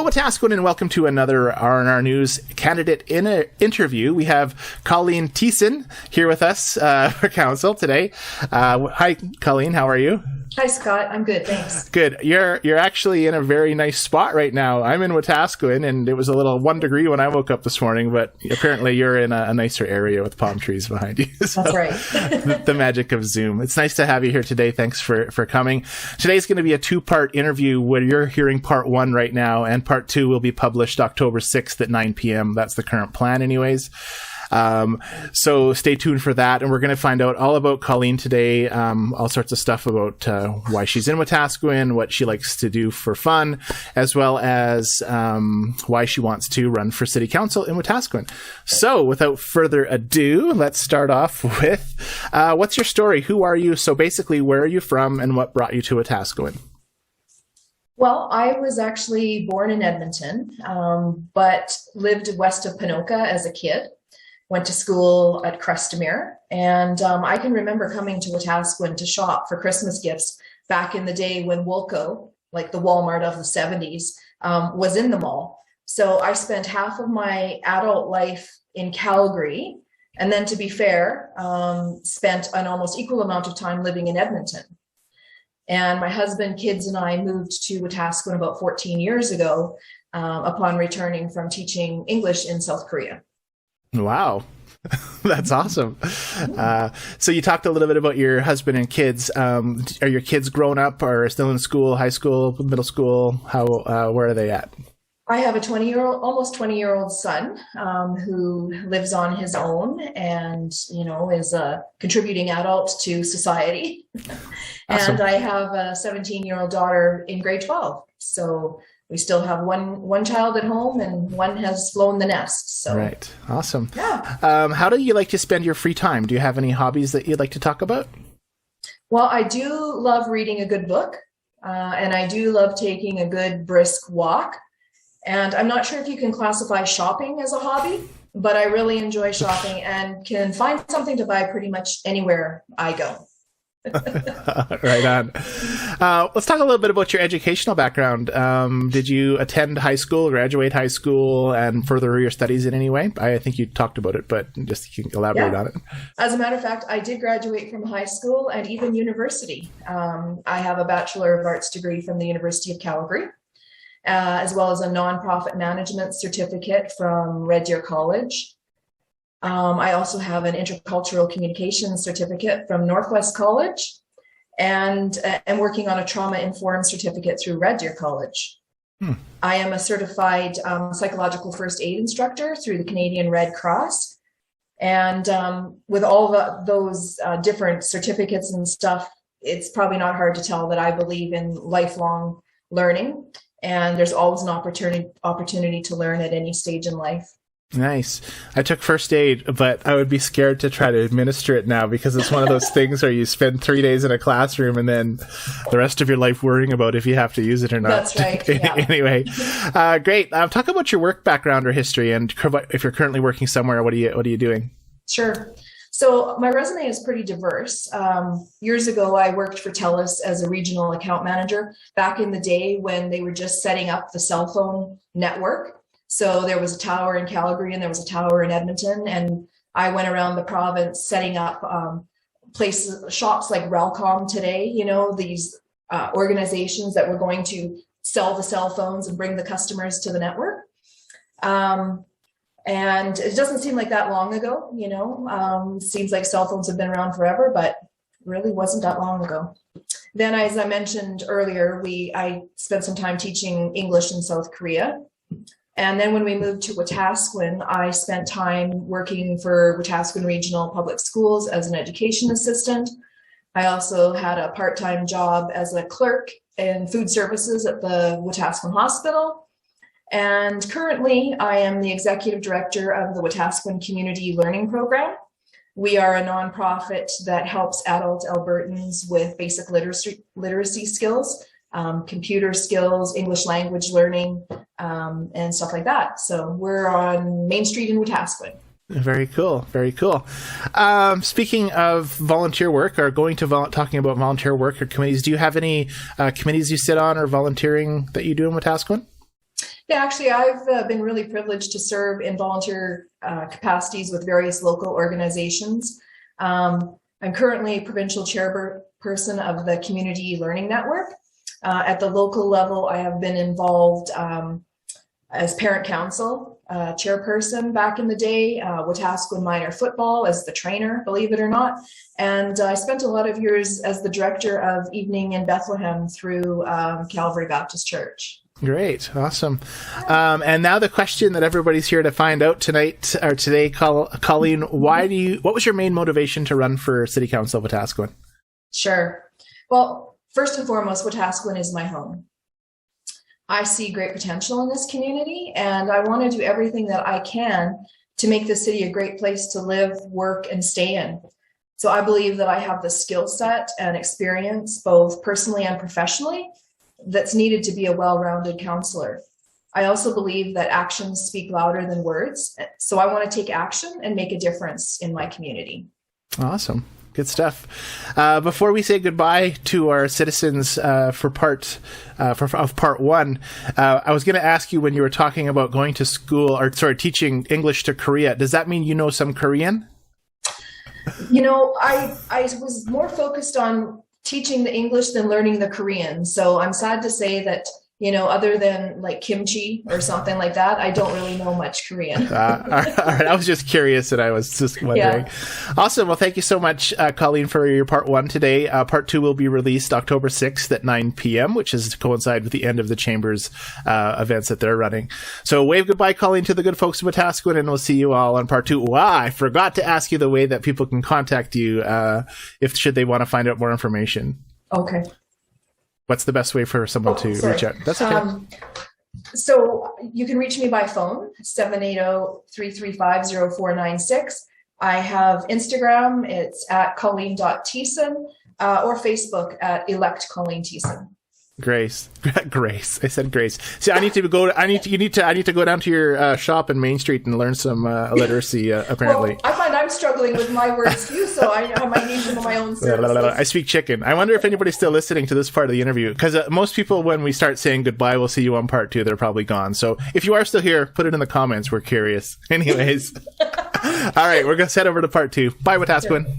Wetaskiwin, and welcome to another R&R News candidate interview. We have Colleen Thiessen here with us for council today. Hi, Colleen. How are you? Hi, Scott. I'm good, thanks. Good. You're actually in a very nice spot right now. I'm in Wetaskiwin, and it was a little 1 degree when I woke up this morning, but apparently you're in a nicer area with palm trees behind you. So, that's right. the magic of Zoom. It's nice to have you here today. Thanks for coming. Today's going to be a two-part interview where you're hearing part 1 right now, and part 2 will be published October 6th at 9 p.m. That's the current plan anyways. So stay tuned for that. And we're going to find out all about Colleen today, all sorts of stuff about why she's in Wetaskiwin, what she likes to do for fun, as well as why she wants to run for City Council in Wetaskiwin. So without further ado, let's start off with what's your story? Who are you? So basically, where are you from and what brought you to Wetaskiwin? Well, I was actually born in Edmonton, but lived west of Ponoka as a kid. Went to school at Crestemere, and I can remember coming to Wetaskiwin to shop for Christmas gifts back in the day when Woolco, like the Walmart of the 70s, was in the mall. So I spent half of my adult life in Calgary, and then, to be fair, spent an almost equal amount of time living in Edmonton. And my husband, kids, and I moved to Wetaskiwin about 14 years ago upon returning from teaching English in South Korea. Wow. That's awesome. So you talked a little bit about your husband and kids. Are your kids grown up or still in school, high school, middle school? Where are they at? I have a almost 20-year-old son who lives on his own and, is a contributing adult to society. Awesome. And I have a 17-year-old daughter in grade 12. So we still have one child at home, and one has flown the nest. So. Right. Awesome. Yeah. How do you like to spend your free time? Do you have any hobbies that you'd like to talk about? Well, I do love reading a good book, and I do love taking a good brisk walk. And I'm not sure if you can classify shopping as a hobby, but I really enjoy shopping and can find something to buy pretty much anywhere I go. Right on. Let's talk a little bit about your educational background. Did you attend high school, graduate high school, and further your studies in any way? I think you talked about it, but just you can elaborate on it. As a matter of fact, I did graduate from high school and even university. I have a Bachelor of Arts degree from the University of Calgary, as well as a nonprofit management certificate from Red Deer College. I also have an intercultural communications certificate from Northwest College, and am working on a trauma-informed certificate through Red Deer College. I am a certified psychological first aid instructor through the Canadian Red Cross. And with all those different certificates and stuff, it's probably not hard to tell that I believe in lifelong learning, and there's always an opportunity to learn at any stage in life. Nice. I took first aid, but I would be scared to try to administer it now because it's one of those things where you spend 3 days in a classroom and then the rest of your life worrying about if you have to use it or not. That's right. Yeah. Anyway, great. Talk about your work background or history, and if you're currently working somewhere, what are you doing? Sure. So my resume is pretty diverse. Years ago, I worked for TELUS as a regional account manager back in the day when they were just setting up the cell phone network. So there was a tower in Calgary and there was a tower in Edmonton, and I went around the province setting up shops like Relcom today, these organizations that were going to sell the cell phones and bring the customers to the network. And it doesn't seem like that long ago, seems like cell phones have been around forever, but really wasn't that long ago. Then, as I mentioned earlier, I spent some time teaching English in South Korea. And then when we moved to Wetaskiwin, I spent time working for Wetaskiwin Regional Public Schools as an education assistant. I also had a part-time job as a clerk in food services at the Wetaskiwin Hospital. And currently, I am the executive director of the Wetaskiwin Community Learning Program. We are a nonprofit that helps adult Albertans with basic literacy skills, computer skills, English language learning, and stuff like that. So we're on Main Street in Wetaskiwin. Very cool. Very cool. Speaking of volunteer work, or talking about volunteer work or committees, do you have any committees you sit on or volunteering that you do in Wetaskiwin? Yeah, actually, I've been really privileged to serve in volunteer capacities with various local organizations. I'm currently provincial chairperson of the Community Learning Network. At the local level, I have been involved as parent council chairperson back in the day, Wetaskiwin Minor Football as the trainer, believe it or not. And I spent a lot of years as the director of Evening in Bethlehem through Calvary Baptist Church. Great. Awesome. And now the question that everybody's here to find out tonight or today, Colleen, what was your main motivation to run for City Council of Wetaskiwin? Sure. Well, first and foremost, Wetaskiwin is my home. I see great potential in this community, and I want to do everything that I can to make the city a great place to live, work, and stay in. So I believe that I have the skill set and experience, both personally and professionally, that's needed to be a well-rounded councillor. I also believe that actions speak louder than words. So I want to take action and make a difference in my community. Awesome. Good stuff. Before we say goodbye to our citizens for part one, I was going to ask you when you were talking about going to school, teaching English to Korea. Does that mean you know some Korean? You know, I was more focused on teaching the English than learning the Korean. So I'm sad to say that, you know, other than like kimchi or something like that, I don't really know much Korean. All right. I was just curious and I was just wondering. Yeah. Awesome. Well, thank you so much, Colleen, for your part one today. Part two will be released October 6th at 9 p.m., which is to coincide with the end of the Chamber's events that they're running. So wave goodbye, Colleen, to the good folks of Wetaskiwin, and we'll see you all on part two. Wow, I forgot to ask you the way that people can contact you should they want to find out more information. Okay. What's the best way for someone to reach out? That's okay. So you can reach me by phone, 780-335-0496. I have Instagram, it's at Colleen.Thiessen, or Facebook at Elect Colleen Thiessen. Grace. I said Grace. See, I need to go down to your shop in Main Street and learn some literacy. Apparently, well, I find I'm struggling with my words too, so I might need some of my own services. I speak chicken. I wonder if anybody's still listening to this part of the interview, because most people, when we start saying goodbye, we'll see you on part two. They're probably gone. So if you are still here, put it in the comments. We're curious. Anyways, all right, we're gonna head over to part two. Bye, Wetaskiwin. Sure.